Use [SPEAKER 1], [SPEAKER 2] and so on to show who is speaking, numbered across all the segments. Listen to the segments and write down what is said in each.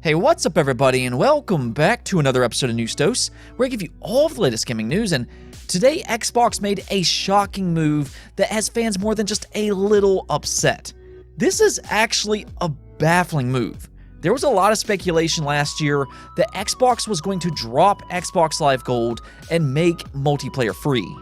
[SPEAKER 1] Hey, what's up everybody, and welcome back to another episode of News Dose, where I give you all of the latest gaming news. And today, Xbox made a shocking move that has fans more than just a little upset. This is actually a baffling move. There was a lot of speculation last year that Xbox was going to drop Xbox Live Gold and make multiplayer free.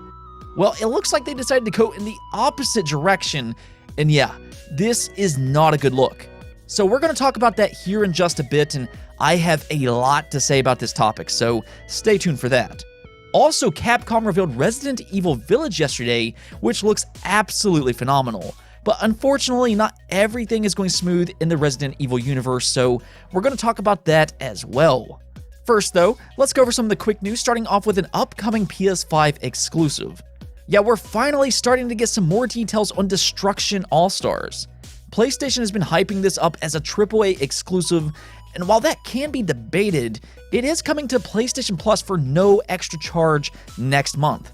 [SPEAKER 1] Well, it looks like they decided to go in the opposite direction, and yeah, this is not a good look. So we're going to talk about that here in just a bit, and I have a lot to say about this topic, so stay tuned for that. Also, Capcom revealed Resident Evil Village yesterday, which looks absolutely phenomenal. But unfortunately, not everything is going smooth in the Resident Evil universe, so we're going to talk about that as well. First though, let's go over some of the quick news, starting off with an upcoming PS5 exclusive. Yeah, we're finally starting to get some more details on Destruction AllStars. PlayStation has been hyping this up as a AAA exclusive, and while that can be debated, it is coming to PlayStation Plus for no extra charge next month.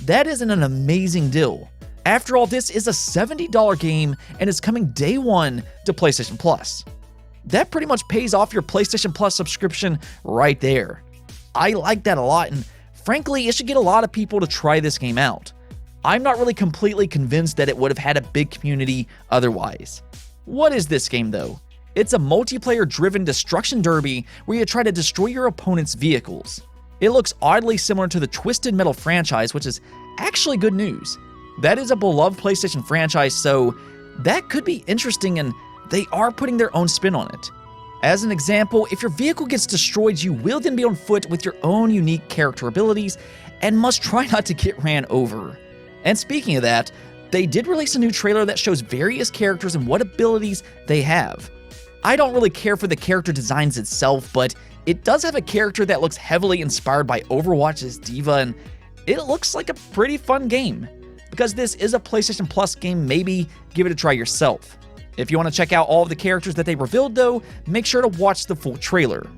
[SPEAKER 1] That is an amazing deal. After all, this is a $70 game and is coming day one to PlayStation Plus. That pretty much pays off your PlayStation Plus subscription right there. I like that a lot, and frankly, it should get a lot of people to try this game out. I'm not really completely convinced that it would have had a big community otherwise. What is this game though? It's a multiplayer-driven destruction derby where you try to destroy your opponent's vehicles. It looks oddly similar to the Twisted Metal franchise, which is actually good news. That is a beloved PlayStation franchise, so that could be interesting, and they are putting their own spin on it. As an example, if your vehicle gets destroyed, you will then be on foot with your own unique character abilities and must try not to get ran over. And speaking of that, they did release a new trailer that shows various characters and what abilities they have. I don't really care for the character designs itself, but it does have a character that looks heavily inspired by Overwatch's D.Va, and it looks like a pretty fun game. Because this is a PlayStation Plus game, maybe give it a try yourself. If you want to check out all of the characters that they revealed though, make sure to watch the full trailer.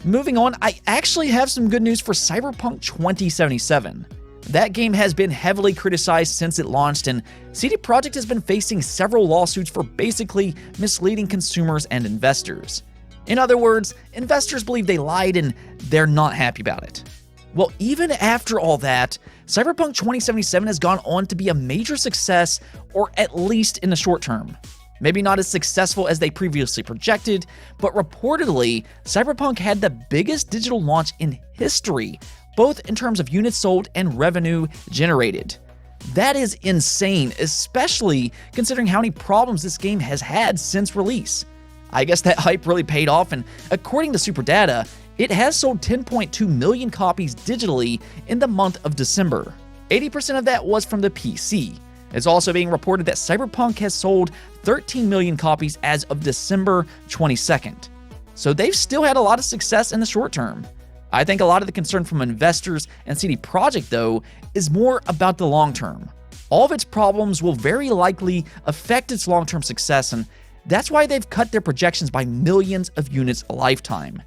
[SPEAKER 1] Moving on, I actually have some good news for CyberPunk 2077. That game has been heavily criticized since it launched, and CD Projekt has been facing several lawsuits for basically misleading consumers and investors. In other words, investors believe they lied and they're not happy about it. Well, even after all that, CyberPunk 2077 has gone on to be a major success, or at least in the short term. Maybe not as successful as they previously projected, but reportedly, CyberPunk had the biggest digital launch in history, both in terms of units sold and revenue generated. That is insane, especially considering how many problems this game has had since release. I guess that hype really paid off, and according to SuperData, it has sold 10.2 million copies digitally in the month of December. 80% of that was from the PC. It's also being reported that CyberPunk has sold 13 million copies as of December 22nd. So they've still had a lot of success in the short term. I think a lot of the concern from investors and CD Projekt, though, is more about the long term. All of its problems will very likely affect its long-term success, and that's why they've cut their projections by millions of units a lifetime.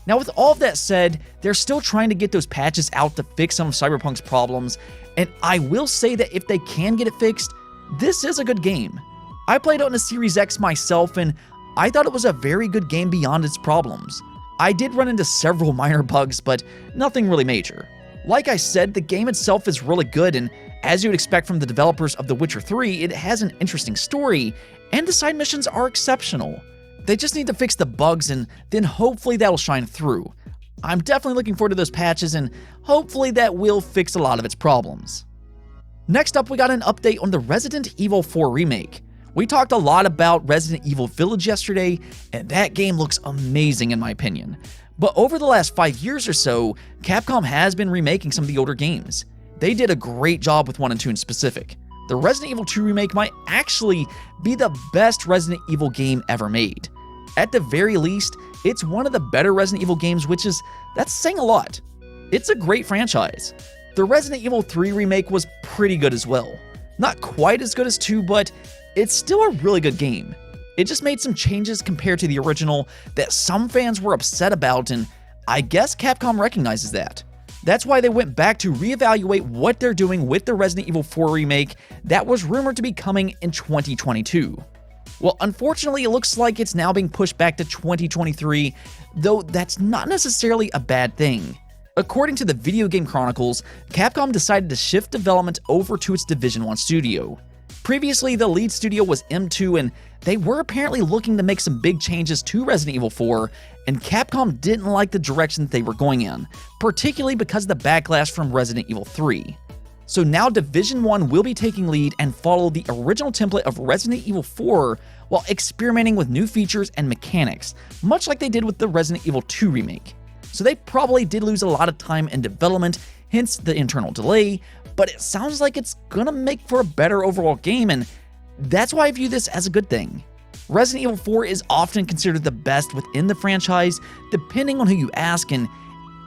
[SPEAKER 1] Now, with all of that said, they're still trying to get those patches out to fix some of CyberPunk's problems, and I will say that if they can get it fixed, this is a good game. I played it on a Series X myself, and I thought it was a very good game beyond its problems. I did run into several minor bugs, but nothing really major. Like I said, the game itself is really good, and as you would expect from the developers of The Witcher 3, it has an interesting story, and the side missions are exceptional. They just need to fix the bugs, and then hopefully that'll shine through. I'm definitely looking forward to those patches, and hopefully that will fix a lot of its problems. Next up, we got an update on the Resident Evil 4 remake. We talked a lot about Resident Evil Village yesterday, and that game looks amazing in my opinion. But over the last 5 years or so, Capcom has been remaking some of the older games. They did a great job with 1 and 2 in specific. The Resident Evil 2 remake might actually be the best Resident Evil game ever made. At the very least, it's one of the better Resident Evil games, that's saying a lot. It's a great franchise. The Resident Evil 3 remake was pretty good as well. Not quite as good as 2, but it's still a really good game. It just made some changes compared to the original that some fans were upset about, and I guess Capcom recognizes that. That's why they went back to reevaluate what they're doing with the Resident Evil 4 remake that was rumored to be coming in 2022. Well, unfortunately, it looks like it's now being pushed back to 2023, though that's not necessarily a bad thing. According to the Video Game Chronicles, Capcom decided to shift development over to its Division 1 studio. Previously, the lead studio was M2, and they were apparently looking to make some big changes to Resident Evil 4, and Capcom didn't like the direction that they were going in, particularly because of the backlash from Resident Evil 3. So now Division 1 will be taking lead and follow the original template of Resident Evil 4 while experimenting with new features and mechanics, much like they did with the Resident Evil 2 remake. So they probably did lose a lot of time in development, hence the internal delay, but it sounds like it's gonna make for a better overall game, and that's why I view this as a good thing. Resident Evil 4 is often considered the best within the franchise, depending on who you ask, and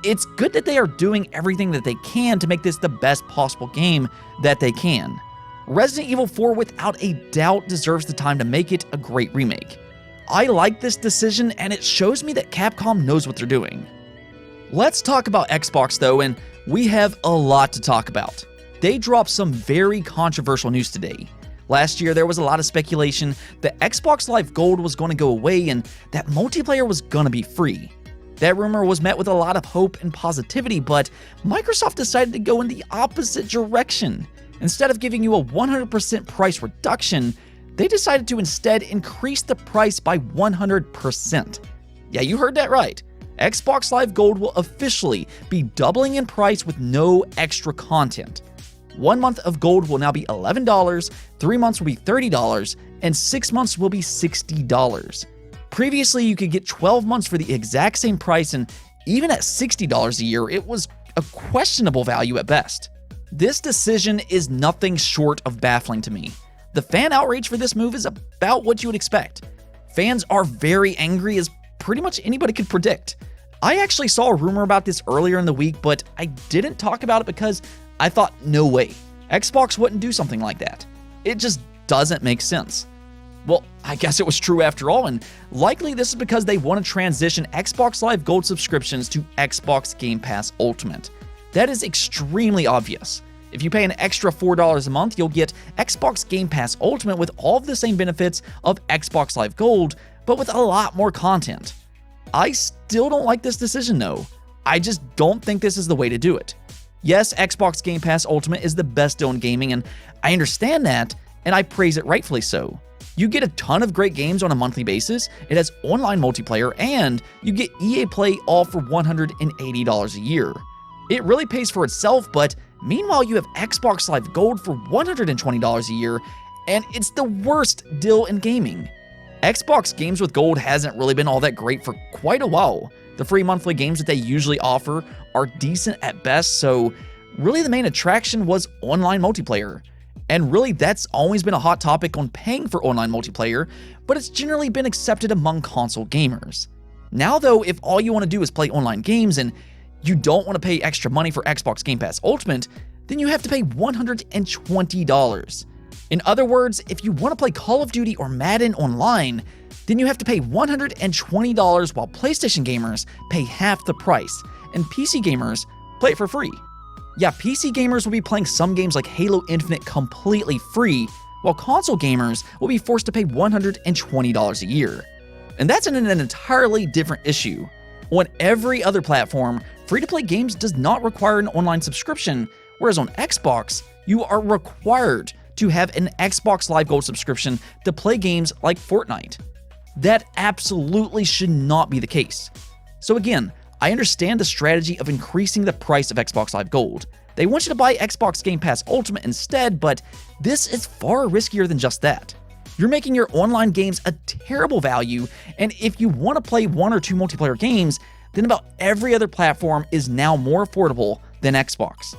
[SPEAKER 1] it's good that they are doing everything that they can to make this the best possible game that they can. Resident Evil 4 without a doubt deserves the time to make it a great remake. I like this decision, and it shows me that Capcom knows what they're doing. Let's talk about Xbox though, and we have a lot to talk about. They dropped some very controversial news today. Last year, there was a lot of speculation that Xbox Live Gold was going to go away and that multiplayer was going to be free. That rumor was met with a lot of hope and positivity, but Microsoft decided to go in the opposite direction. Instead of giving you a 100% price reduction, they decided to instead increase the price by 100%. Yeah, you heard that right. Xbox Live Gold will officially be doubling in price with no extra content. 1 month of Gold will now be $11, 3 months will be $30, and 6 months will be $60. Previously, you could get 12 months for the exact same price, and even at $60 a year, it was a questionable value at best. This decision is nothing short of baffling to me. The fan outrage for this move is about what you would expect. Fans are very angry, as pretty much anybody could predict. I actually saw a rumor about this earlier in the week, but I didn't talk about it because I thought, no way, Xbox wouldn't do something like that. It just doesn't make sense. Well, I guess it was true after all, and likely this is because they want to transition Xbox Live Gold subscriptions to Xbox Game Pass Ultimate. That is extremely obvious. If you pay an extra $4 a month, you'll get Xbox Game Pass Ultimate with all of the same benefits of Xbox Live Gold, but with a lot more content. I still don't like this decision though. I just don't think this is the way to do it. Yes, Xbox Game Pass Ultimate is the best deal in gaming, and I understand that, and I praise it rightfully so. You get a ton of great games on a monthly basis, it has online multiplayer, and you get EA Play all for $180 a year. It really pays for itself, but meanwhile you have Xbox Live Gold for $120 a year, and it's the worst deal in gaming. Xbox Games with Gold hasn't really been all that great for quite a while. The free monthly games that they usually offer are decent at best, so really the main attraction was online multiplayer. And really, that's always been a hot topic on paying for online multiplayer, but it's generally been accepted among console gamers. Now though, if all you want to do is play online games and you don't want to pay extra money for Xbox Game Pass Ultimate, then you have to pay $120. In other words, if you want to play Call of Duty or Madden online, then you have to pay $120 while PlayStation gamers pay half the price, and PC gamers play it for free. Yeah, PC gamers will be playing some games like Halo Infinite completely free, while console gamers will be forced to pay $120 a year. And that's an entirely different issue. On every other platform, free-to-play games does not require an online subscription, whereas on Xbox, you are required to have an Xbox Live Gold subscription to play games like Fortnite. That absolutely should not be the case. So again, I understand the strategy of increasing the price of Xbox Live Gold. They want you to buy Xbox Game Pass Ultimate instead, but this is far riskier than just that. You're making your online games a terrible value, and if you want to play 1 or 2 multiplayer games, then about every other platform is now more affordable than Xbox.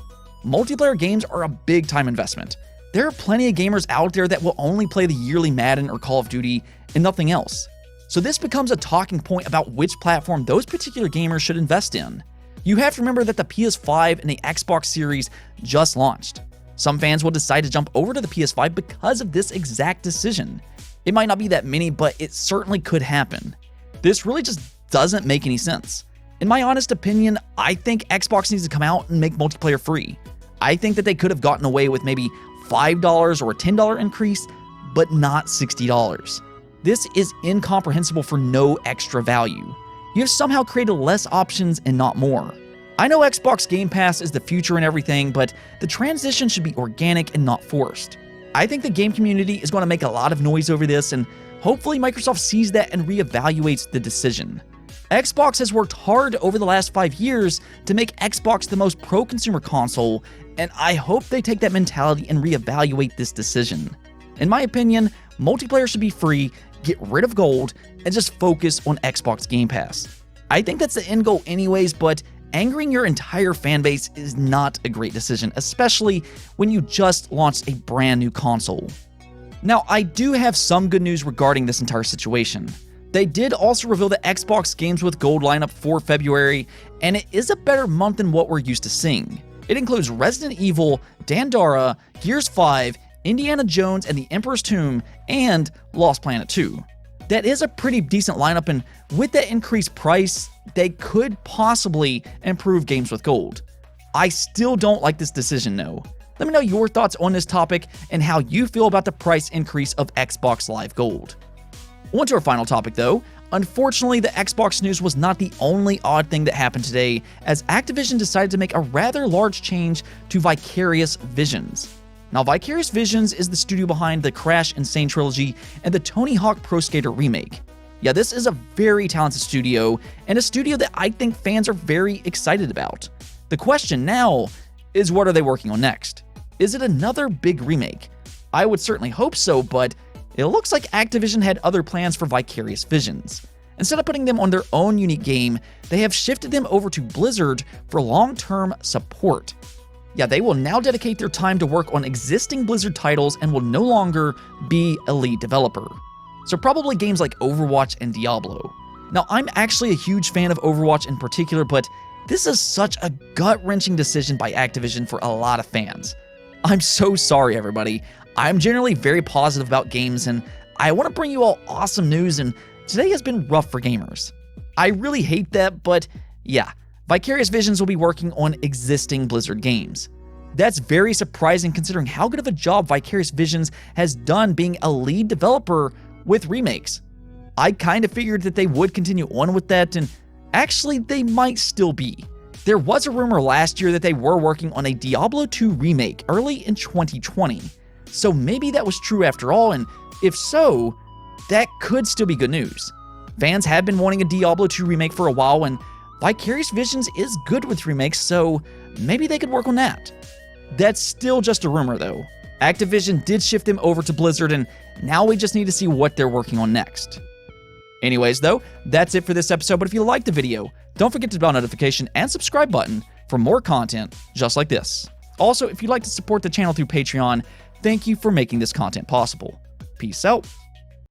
[SPEAKER 1] Multiplayer games are a big time investment. There are plenty of gamers out there that will only play the yearly Madden or Call of Duty and nothing else. So this becomes a talking point about which platform those particular gamers should invest in. You have to remember that the PS5 and the Xbox Series just launched. Some fans will decide to jump over to the PS5 because of this exact decision. It might not be that many, but it certainly could happen. This really just doesn't make any sense. In my honest opinion, I think Xbox needs to come out and make multiplayer free. I think that they could have gotten away with maybe $5 or a $10 increase, but not $60. This is incomprehensible for no extra value. You have somehow created less options and not more. I know Xbox Game Pass is the future and everything, but the transition should be organic and not forced. I think the game community is going to make a lot of noise over this, and hopefully Microsoft sees that and reevaluates the decision. Xbox has worked hard over the last 5 years to make Xbox the most pro-consumer console, and I hope they take that mentality and reevaluate this decision. In my opinion, multiplayer should be free, get rid of gold, and just focus on Xbox Game Pass. I think that's the end goal anyways, but angering your entire fanbase is not a great decision, especially when you just launched a brand new console. Now, I do have some good news regarding this entire situation. They did also reveal the Xbox Games with Gold lineup for February, and it is a better month than what we're used to seeing. It includes Resident Evil, Dandara, Gears 5, Indiana Jones and the Emperor's Tomb, and Lost Planet 2. That is a pretty decent lineup, and with that increased price, they could possibly improve games with gold. I still don't like this decision though. Let me know your thoughts on this topic and how you feel about the price increase of Xbox Live Gold. On to our final topic though. Unfortunately, the Xbox news was not the only odd thing that happened today, as Activision decided to make a rather large change to Vicarious Visions. Now, Vicarious Visions is the studio behind the Crash Insane trilogy and the Tony Hawk Pro Skater remake. Yeah, this is a very talented studio, and a studio that I think fans are very excited about. The question now is, what are they working on next? Is it another big remake? I would certainly hope so, but it looks like Activision had other plans for Vicarious Visions. Instead of putting them on their own unique game, they have shifted them over to Blizzard for long-term support. Yeah, they will now dedicate their time to work on existing Blizzard titles and will no longer be a lead developer. So probably games like Overwatch and Diablo. Now, I'm actually a huge fan of Overwatch in particular, but this is such a gut-wrenching decision by Activision for a lot of fans. I'm so sorry, everybody. I'm generally very positive about games, and I want to bring you all awesome news, and today has been rough for gamers. I really hate that, but yeah. Vicarious Visions will be working on existing Blizzard games. That's very surprising considering how good of a job Vicarious Visions has done being a lead developer with remakes. I kind of figured that they would continue on with that, and actually they might still be. There was a rumor last year that they were working on a Diablo 2 remake early in 2020. So maybe that was true after all, and if so, that could still be good news. Fans have been wanting a Diablo 2 remake for a while, and Vicarious Visions is good with remakes, so maybe they could work on that. That's still just a rumor though. Activision did shift them over to Blizzard, and now we just need to see what they're working on next. Anyways though, that's it for this episode, but if you liked the video, don't forget to hit the bell notification and subscribe button for more content just like this. Also, if you'd like to support the channel through Patreon, thank you for making this content possible. Peace out.